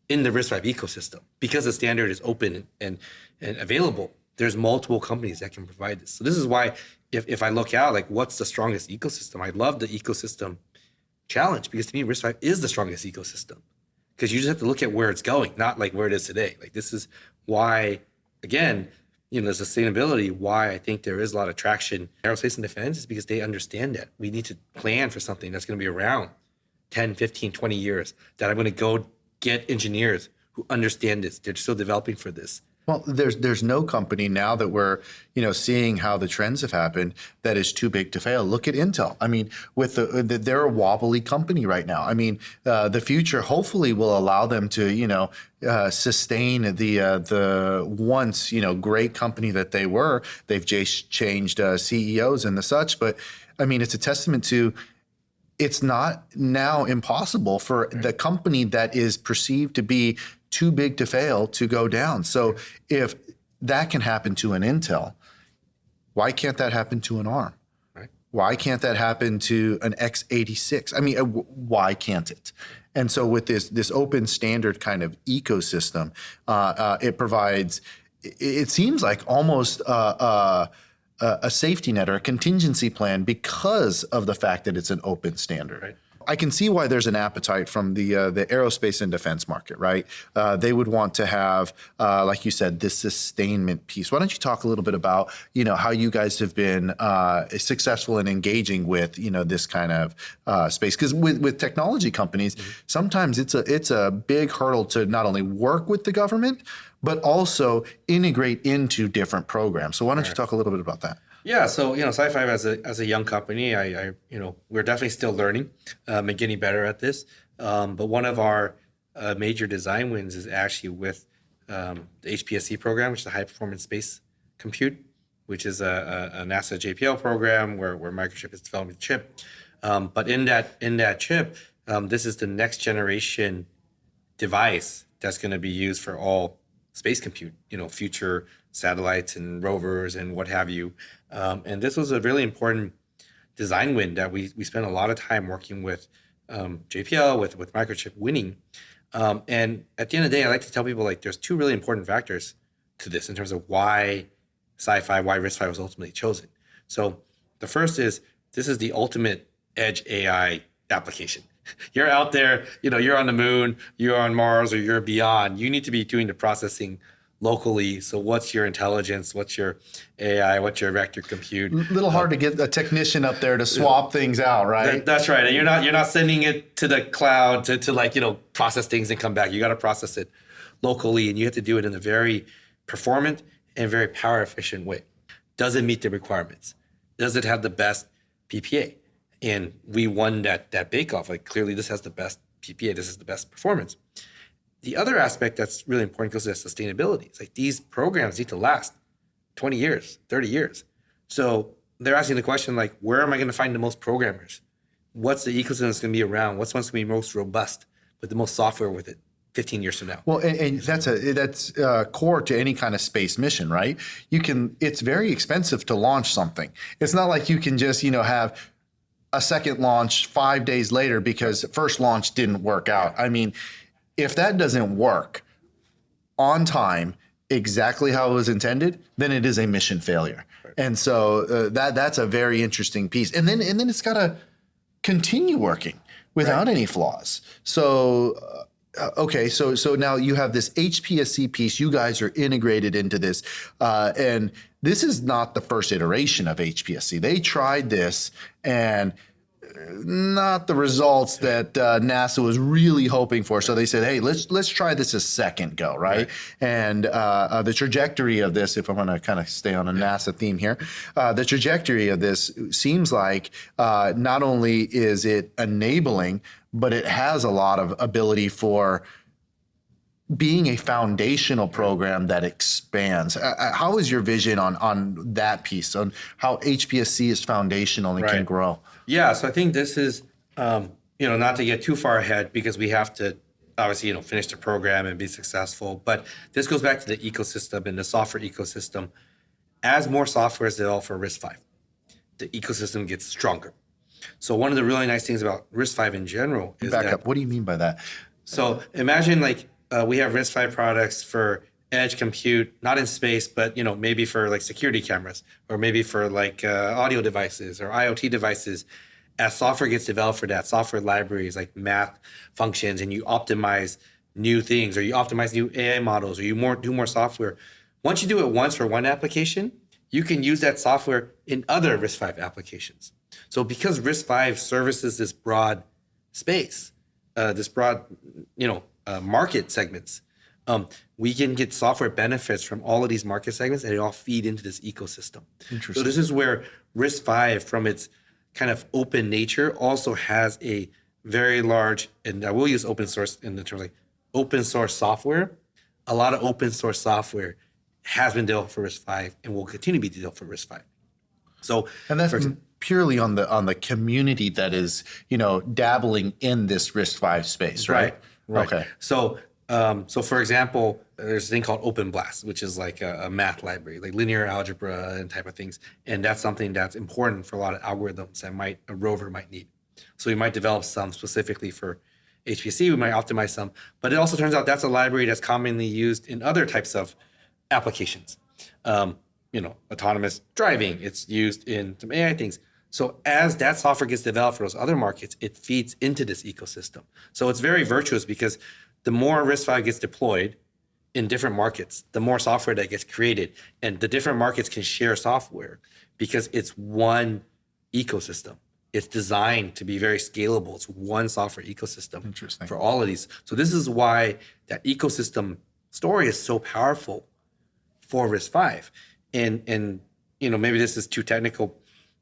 in the RISC-V ecosystem. Because the standard is open and available, there's multiple companies that can provide this. So this is why if I look out, like what's the strongest ecosystem? I love the ecosystem challenge because to me, RISC-V is the strongest ecosystem. Because you just have to look at where it's going, not like where it is today. Like this is why, again, the sustainability, why I think there is a lot of traction in aerospace and defense is because they understand that. We need to plan for something that's going to be around 10, 15, 20 years, that I'm going to go get engineers who understand this. They're still developing for this. Well, there's no company now that we're seeing how the trends have happened that is too big to fail. Look at Intel. With they're a wobbly company right now. The future hopefully will allow them to sustain the once great company that they were. They've just changed CEOs and the such, but it's a testament to. It's not now impossible for the company that is perceived to be too big to fail to go down. So if that can happen to an Intel, why can't that happen to an ARM? Right. Why can't that happen to an x86? Why can't it? And so with this open standard kind of ecosystem, it provides, it seems like almost a safety net or a contingency plan because of the fact that it's an open standard. Right. I can see why there's an appetite from the aerospace and defense market, right? They would want to have, like you said, this sustainment piece. Why don't you talk a little bit about, how you guys have been successful in engaging with, this kind of space? Because with technology companies, sometimes it's a big hurdle to not only work with the government, but also integrate into different programs. So why don't you talk a little bit about that? Yeah, so SiFive as a young company, we're definitely still learning and getting better at this. But one of our major design wins is actually with the HPSC program, which is a high performance space compute, which is a NASA JPL program where Microchip is developing the chip. But in that chip, this is the next generation device that's going to be used for all space compute, future satellites and rovers and what have you. And this was a really important design win that we spent a lot of time working with JPL, with Microchip winning. And at the end of the day, I like to tell people there's two really important factors to this in terms of why SiFive, why RISC-V was ultimately chosen. So the first is this is the ultimate edge AI application. You're out there, you're on the moon, you're on Mars, or you're beyond. You need to be doing the processing locally. So what's your intelligence? What's your AI? What's your vector compute? A little hard to get a technician up there to swap things out, right? That's right. And you're not sending it to the cloud to process things and come back. You got to process it locally, and you have to do it in a very performant and very power efficient way. Does it meet the requirements? Does it have the best PPA? And we won that bake-off. Clearly, this has the best PPA. This is the best performance. The other aspect that's really important goes to sustainability. It's these programs need to last 20 years, 30 years. So they're asking the question, where am I going to find the most programmers? What's the ecosystem that's going to be around? What's going to be most robust with the most software with it 15 years from now? Well, and that's core to any kind of space mission, right? It's very expensive to launch something. It's not like you can just, have a second launch 5 days later because first launch didn't work out. I mean, if that doesn't work on time, exactly how it was intended, then it is a mission failure. Right. And so that's a very interesting piece. And then it's got to continue working without any flaws. So okay, so now you have this HPSC piece. You guys are integrated into this, and this is not the first iteration of HPSC. They tried this and not the results that NASA was really hoping for. So they said, hey, let's try this a second go, right? And the trajectory of this, if I want to kind of stay on a NASA theme here, the trajectory of this seems like not only is it enabling, but it has a lot of ability for being a foundational program that expands. How is your vision on that piece, on how HPSC is foundational and can grow? Yeah, so I think this is, not to get too far ahead because we have to obviously, finish the program and be successful. But this goes back to the ecosystem and the software ecosystem. As more software is developed for RISC-V, the ecosystem gets stronger. So one of the really nice things about RISC-V in general is Back up. What do you mean by that? So imagine we have RISC-V products for edge compute, not in space, but maybe for security cameras or maybe for audio devices or IoT devices. As software gets developed for that, software libraries like math functions, and you optimize new things or you optimize new AI models or you do more software. Once you do it once for one application, you can use that software in other RISC-V applications. So because RISC-V services this broad space, this broad market segments, we can get software benefits from all of these market segments, and they all feed into this ecosystem. So this is where RISC-V, from its kind of open nature, also has a very large, and I will use open source in the terms open source software. A lot of open source software has been developed for RISC-V and will continue to be developed for RISC-V. So, and that's purely on the community that is dabbling in this RISC-V space, right? Right. Okay. So for example, there's a thing called Open Blast, which is a math library, linear algebra and type of things. And that's something that's important for a lot of algorithms that a rover might need. So we might develop some specifically for HPSC, we might optimize some, but it also turns out that's a library that's commonly used in other types of applications. autonomous driving. It's used in some AI things. So as that software gets developed for those other markets, it feeds into this ecosystem. So it's very virtuous because the more RISC-V gets deployed in different markets, the more software that gets created, and the different markets can share software because it's one ecosystem. It's designed to be very scalable. It's one software ecosystem for all of these. So this is why that ecosystem story is so powerful for RISC-V. And maybe this is too technical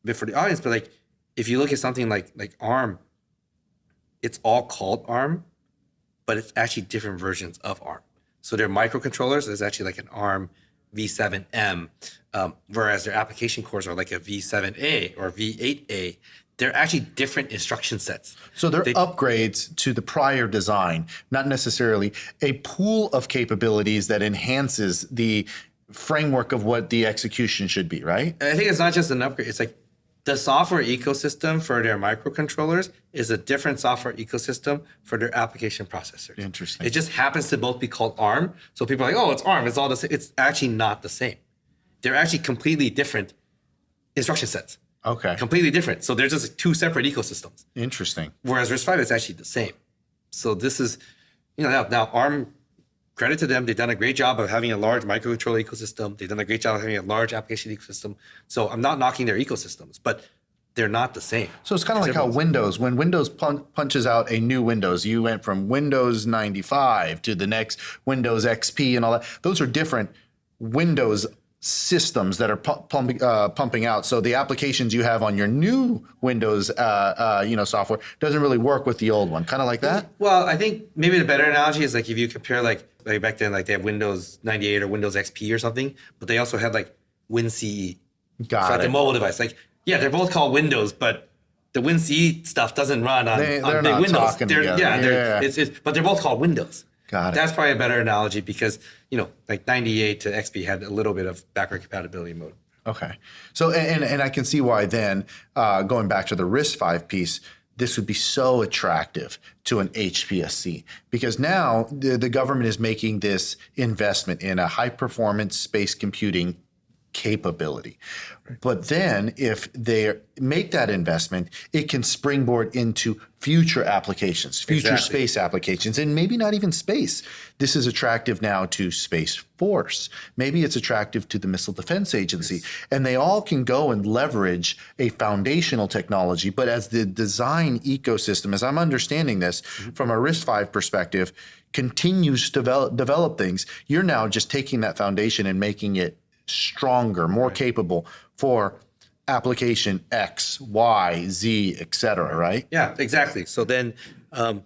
bit for the audience, but like if you look at something like ARM, it's all called ARM, but it's actually different versions of ARM. So their microcontrollers is actually like an ARM V7M, whereas their application cores are like a V7A or V8A. They're actually different instruction sets. So they're upgrades to the prior design, not necessarily a pool of capabilities that enhances the framework of what the execution should be, right? I think it's not just an upgrade. It's like the software ecosystem for their microcontrollers is a different software ecosystem for their application processors. Interesting. It just happens to both be called ARM. So people are like, oh, it's ARM. It's all the same. It's actually not the same. They're actually completely different instruction sets. Okay. Completely different. So they're just two separate ecosystems. Interesting. Whereas RISC-V is actually the same. So this is, now ARM, credit to them. They've done a great job of having a large microcontroller ecosystem. They've done a great job of having a large application ecosystem. So I'm not knocking their ecosystems, but they're not the same. So it's kind of like how Windows, when Windows punches out a new Windows, you went from Windows 95 to the next Windows XP and all that. Those are different Windows systems that are pumping out. So the applications you have on your new Windows, software doesn't really work with the old one. Kind of like that. Well, I think maybe the better analogy is like if you compare like back then, like they had Windows 98 or Windows XP or something, but they also had like WinCE. Got so it. The mobile device. Like, yeah, they're both called Windows, but the WinCE stuff doesn't run on big Windows. Talking together. But they're both called Windows. Got it. That's probably a better analogy because, like 98 to XP had a little bit of backward compatibility mode. Okay. So, and I can see why then, going back to the RISC-V piece, this would be so attractive to an HPSC because now the government is making this investment in a high performance space computing capability. But then if they make that investment, it can springboard into future applications, future space applications, and maybe not even space. This is attractive now to Space Force. Maybe it's attractive to the Missile Defense Agency. Yes. And they all can go and leverage a foundational technology. But as the design ecosystem, as I'm understanding this from a RISC-V perspective, continues to develop things, you're now just taking that foundation and making it stronger, more capable for application X, Y, Z, et cetera, right? Yeah, exactly. So then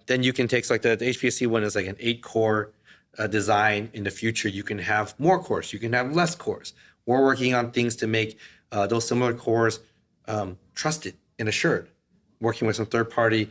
you can take, so like the HPSC one is like an 8-core design. In the future, you can have more cores, you can have less cores. We're working on things to make those similar cores trusted and assured, working with some third-party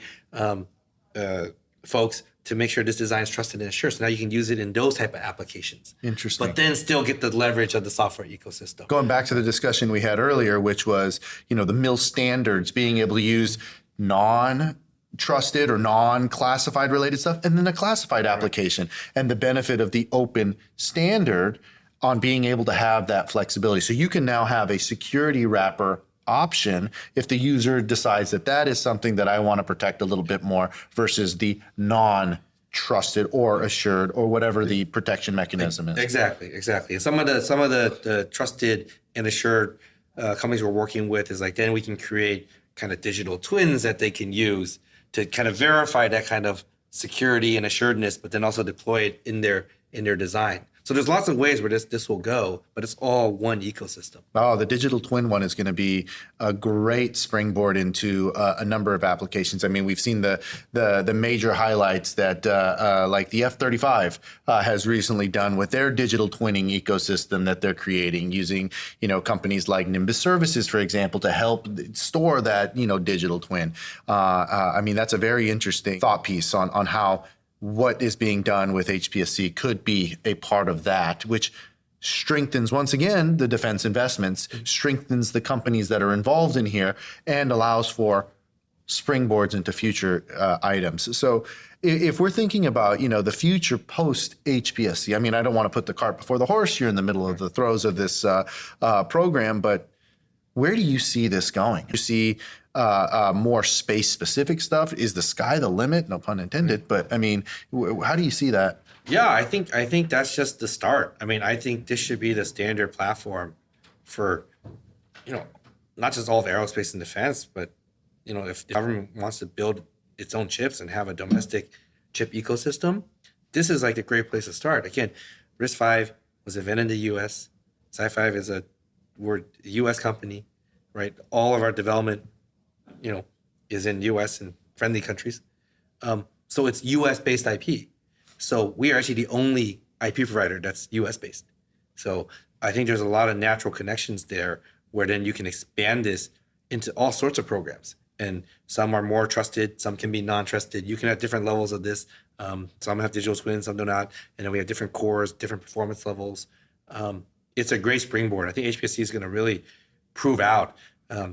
folks to make sure this design is trusted and assured. So now you can use it in those type of applications. Interesting. But then still get the leverage of the software ecosystem. Going back to the discussion we had earlier, which was, the MIL standards, being able to use non-trusted or non-classified related stuff, and then a classified application, and the benefit of the open standard on being able to have that flexibility. So you can now have a security wrapper option if the user decides that is something that I want to protect a little bit more versus the non-trusted or assured or whatever the protection mechanism is. Exactly. And some of the trusted and assured companies we're working with is like then we can create kind of digital twins that they can use to kind of verify that kind of security and assuredness, but then also deploy it in their design. So there's lots of ways where this will go, but it's all one ecosystem. Oh, the digital twin one is going to be a great springboard into a number of applications. I mean, we've seen the major highlights that like the F-35 has recently done with their digital twinning ecosystem that they're creating using, companies like Nimbus Services, for example, to help store that, digital twin. I mean, that's a very interesting thought piece on how what is being done with HPSC could be a part of that, which strengthens, once again, the defense investments, strengthens the companies that are involved in here, and allows for springboards into future items. So if we're thinking about, the future post HPSC, I mean, I don't want to put the cart before the horse. You're in the middle of the throes of this program, but where do you see this going? You see more space-specific stuff? Is the sky the limit? No pun intended. But I mean, how do you see that? Yeah, I think that's just the start. I mean, I think this should be the standard platform for, not just all of aerospace and defense, but if the government wants to build its own chips and have a domestic chip ecosystem, this is like a great place to start. Again, RISC-V was invented in the U.S. SiFive we're a U.S. company, right? All of our development, is in U.S. and friendly countries. So it's U.S.-based IP. So we are actually the only IP provider that's US-based. So I think there's a lot of natural connections there where then you can expand this into all sorts of programs. And some are more trusted, some can be non-trusted. You can have different levels of this. Some have digital twins, some do not. And then we have different cores, different performance levels. It's a great springboard. I think HPSC is going to really prove out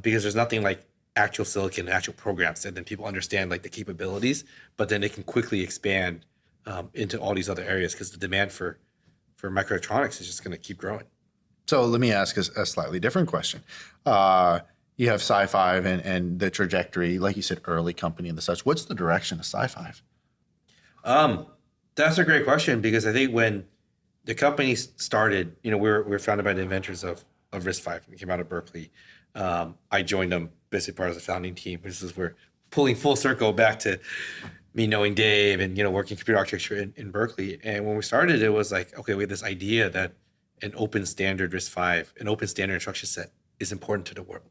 because there's nothing like actual silicon, actual programs, and then people understand like the capabilities, but then they can quickly expand into all these other areas because the demand for microelectronics is just going to keep growing. So let me ask a slightly different question. You have SiFive and the trajectory, like you said, early company and the such. What's the direction of SiFive? That's a great question because I think when the company started, we're founded by the inventors of RISC-V. We came out of Berkeley. I joined them basically part of the founding team. This is we're pulling full circle back to me knowing Dave and working computer architecture in Berkeley. And when we started, it was like, okay, we had this idea that an open standard RISC-V, an open standard instruction set is important to the world.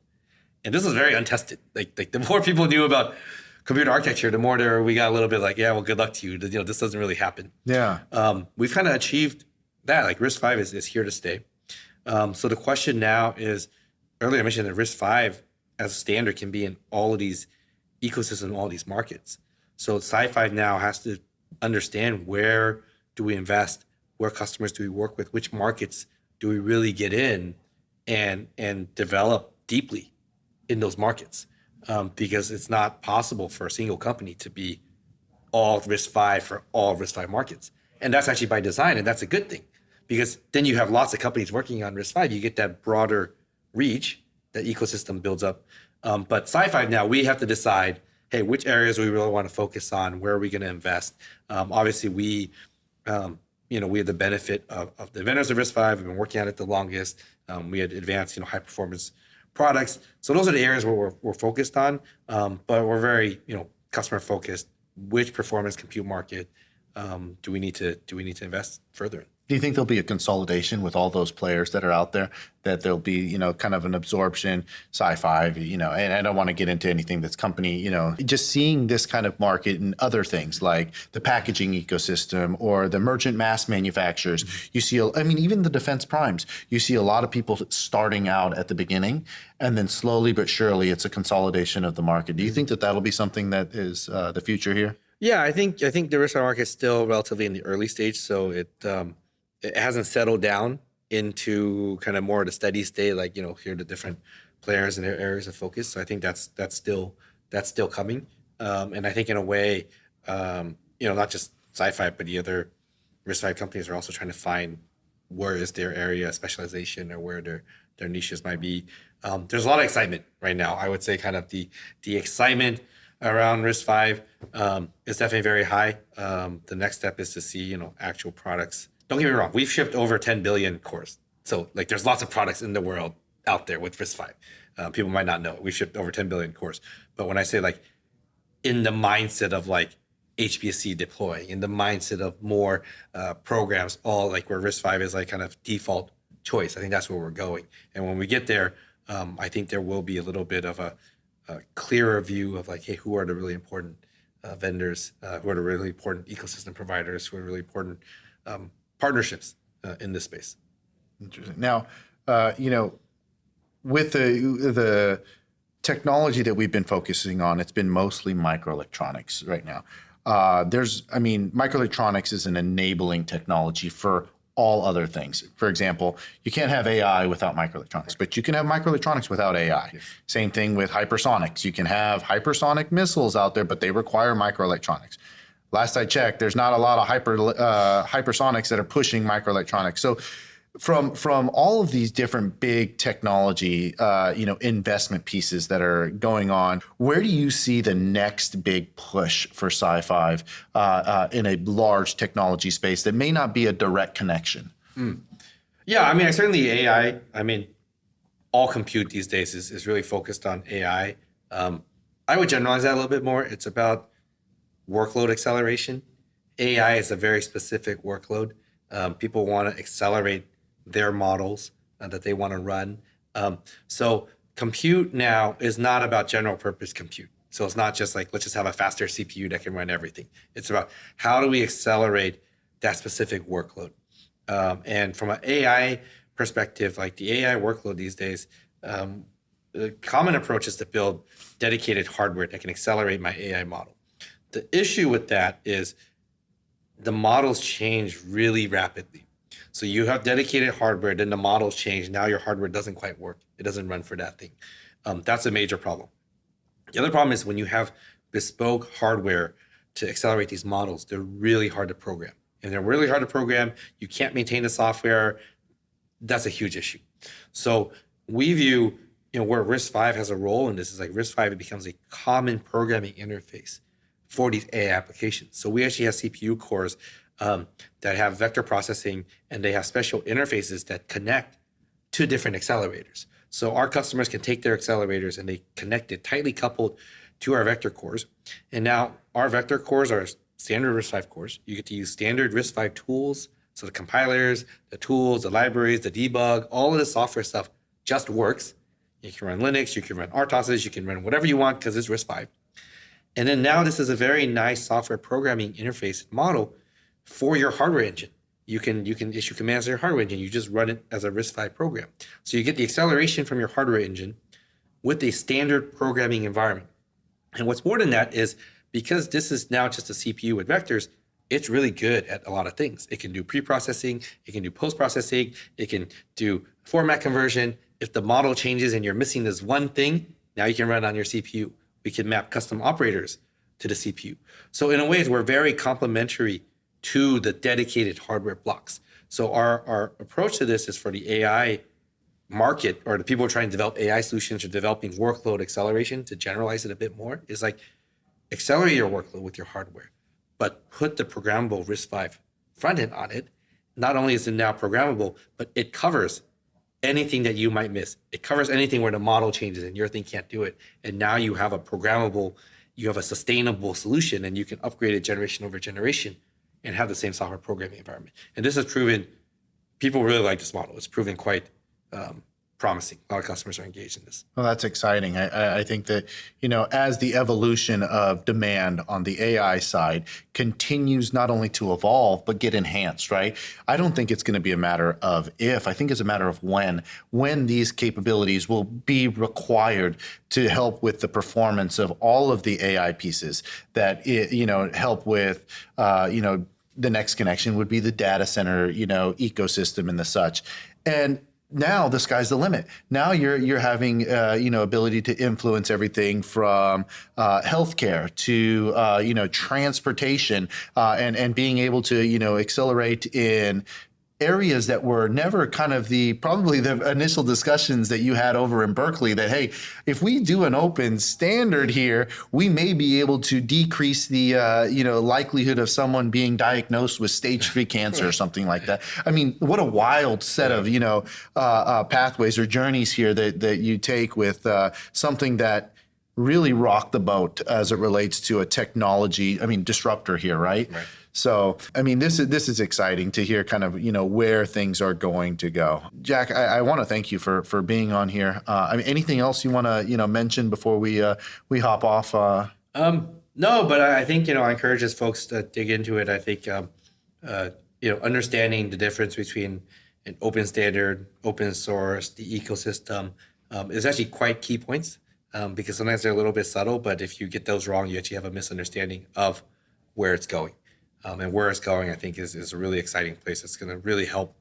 And this was very untested. Like the more people knew about computer architecture, the more we got a little bit like, yeah, well, good luck to you. This doesn't really happen. Yeah. We've kind of achieved that. Like RISC-V is here to stay. So the question now is, earlier I mentioned that RISC-V as a standard can be in all of these ecosystems, all these markets. So SiFive now has to understand where do we invest, where customers do we work with, which markets do we really get in and develop deeply in those markets, because it's not possible for a single company to be all RISC-V for all RISC-V markets. And that's actually by design, and that's a good thing because then you have lots of companies working on RISC-V. You get that broader reach, that ecosystem builds up. But SiFive now, we have to decide, hey, which areas we really want to focus on? Where are we going to invest? Obviously, we have the benefit of the inventors of RISC-V. We've been working on it the longest. We had advanced, high performance products. So those are the areas where we're focused on. But we're very, customer focused. Which performance compute market do we need to invest further in? Do you think there'll be a consolidation with all those players that are out there, that there'll be, kind of an absorption, SiFive, and I don't want to get into anything that's company, just seeing this kind of market and other things like the packaging ecosystem or the merchant mass manufacturers. You see, even the defense primes, you see a lot of people starting out at the beginning and then slowly but surely it's a consolidation of the market. Do you think that that'll be something that is the future here? Yeah, I think the RISC-V market is still relatively in the early stage. So it hasn't settled down into kind of more of the steady state, like, here are the different players and their areas of focus. So I think that's still coming. And I think in a way, not just SiFive, but the other RISC-V companies are also trying to find where is their area of specialization or where their niches might be. There's a lot of excitement right now. I would say kind of the excitement around RISC-V is definitely very high. The next step is to see, actual products. Don't get me wrong, we've shipped over 10 billion cores. So there's lots of products in the world out there with RISC-V. People might not know. We've shipped over 10 billion cores. But when I say in the mindset of HPSC deploying, in the mindset of more programs, all where RISC-V is kind of default choice, I think that's where we're going. And when we get there, I think there will be a little bit of a clearer view of hey, who are the really important vendors, who are the really important ecosystem providers, who are really important partnerships in this space. Interesting. Now, with the technology that we've been focusing on, it's been mostly microelectronics right now. Microelectronics is an enabling technology for all other things. For example, you can't have AI without microelectronics, but you can have microelectronics without AI. Yes. Same thing with hypersonics. You can have hypersonic missiles out there, but they require microelectronics. Last I checked, there's not a lot of hypersonics that are pushing microelectronics. So from all of these different big technology, investment pieces that are going on, where do you see the next big push for SiFive in a large technology space that may not be a direct connection? Yeah, I mean, certainly AI. I mean, all compute these days is really focused on AI. I would generalize that a little bit more. It's about workload acceleration. AI is a very specific workload. People want to accelerate their models that they want to run. So compute now is not about general purpose compute. So it's not just like, let's just have a faster CPU that can run everything. It's about how do we accelerate that specific workload? And from an AI perspective, like the AI workload these days, the common approach is to build dedicated hardware that can accelerate my AI model. The issue with that is the models change really rapidly. So you have dedicated hardware, then the models change. Now your hardware doesn't quite work. It doesn't run for that thing. That's a major problem. The other problem is when you have bespoke hardware to accelerate these models, they're really hard to program. And they're really hard to program. You can't maintain the software. That's a huge issue. So we view, where RISC-V has a role in this is like RISC-V, it becomes a common programming interface for these AI applications. So we actually have CPU cores that have vector processing, and they have special interfaces that connect to different accelerators. So our customers can take their accelerators and they connect it tightly coupled to our vector cores. And now our vector cores are standard RISC-V cores. You get to use standard RISC-V tools. So the compilers, the tools, the libraries, the debug, all of the software stuff just works. You can run Linux, you can run RTOSes, you can run whatever you want because it's RISC-V. And then now this is a very nice software programming interface model for your hardware engine. You can issue commands to your hardware engine. You just run it as a RISC-V program. So you get the acceleration from your hardware engine with a standard programming environment. And what's more than that is because this is now just a CPU with vectors, it's really good at a lot of things. It can do pre-processing, it can do post-processing, it can do format conversion. If the model changes and you're missing this one thing, now you can run it on your CPU. We can map custom operators to the CPU. So in a way, we're very complementary to the dedicated hardware blocks. So our approach to this is for the AI market, or the people who are trying to develop AI solutions or developing workload acceleration, to generalize it a bit more, is like accelerate your workload with your hardware, but put the programmable RISC-V front end on it. Not only is it now programmable, but it covers anything that you might miss. It covers anything where the model changes and your thing can't do it. And now you have a programmable, you have a sustainable solution, and you can upgrade it generation over generation and have the same software programming environment. And this has proven, people really like this model. It's proven quite promising. A lot of customers are engaged in this. Well, that's exciting. I think that, as the evolution of demand on the AI side continues not only to evolve, but get enhanced, right? I don't think it's going to be a matter of if, I think it's a matter of when these capabilities will be required to help with the performance of all of the AI pieces that, help with, the next connection would be the data center, ecosystem and the such. And now the sky's the limit. Now you're having ability to influence everything from healthcare to transportation and being able to accelerate in areas that were never kind of probably the initial discussions that you had over in Berkeley, that, hey, if we do an open standard here, we may be able to decrease the likelihood of someone being diagnosed with stage 3 cancer or something like that. I mean, what a wild set of pathways or journeys here that you take with something that really rocked the boat as it relates to a technology, disruptor here, right? So, this is exciting to hear kind of, where things are going to go. Jack, I want to thank you for being on here. Anything else you want to, mention before we hop off? No, but I think, I encourage us folks to dig into it. I think, understanding the difference between an open standard, open source, the ecosystem is actually quite key points because sometimes they're a little bit subtle, but if you get those wrong, you actually have a misunderstanding of where it's going. and where it's going, I think is a really exciting place. It's going to really help,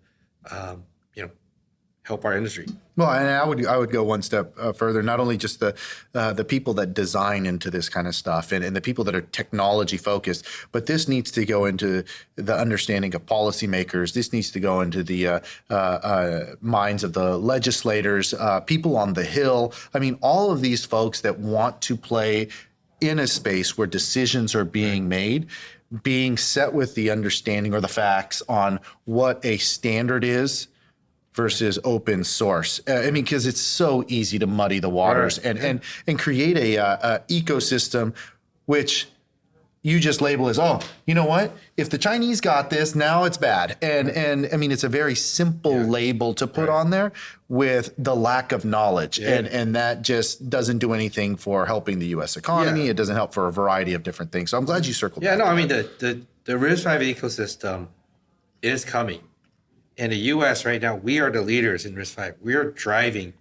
help our industry. Well, and I would go one step further. Not only just the people that design into this kind of stuff and the people that are technology focused, but this needs to go into the understanding of policymakers. This needs to go into the minds of the legislators, people on the Hill. I mean, all of these folks that want to play in a space where decisions are being made, being set with the understanding or the facts on what a standard is versus open source. I mean, because it's so easy to muddy the waters and create a ecosystem which you just label as, oh, you know what? If the Chinese got this, now it's bad. And I mean, it's a very simple label to put on there with the lack of knowledge. And that just doesn't do anything for helping the U.S. economy. It doesn't help for a variety of different things. So I'm glad you circled back. Yeah, no, I mean, the RISC-V ecosystem is coming. In the U.S. right now, we are the leaders in RISC-V. We are driving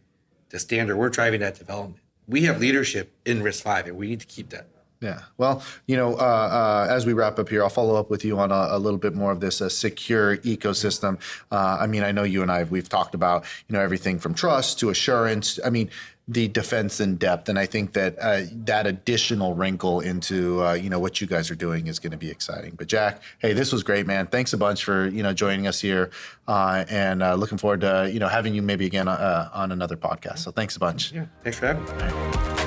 the standard. We're driving that development. We have leadership in RISC-V, and we need to keep that. Yeah. Well, as we wrap up here, I'll follow up with you on a little bit more of this secure ecosystem. I mean, I know you and we've talked about, everything from trust to assurance. I mean, the defense in depth. And I think that that additional wrinkle into, what you guys are doing is going to be exciting. But Jack, hey, this was great, man. Thanks a bunch for, joining us here and looking forward to, having you maybe again on another podcast. So thanks a bunch. Yeah. Thanks for having me.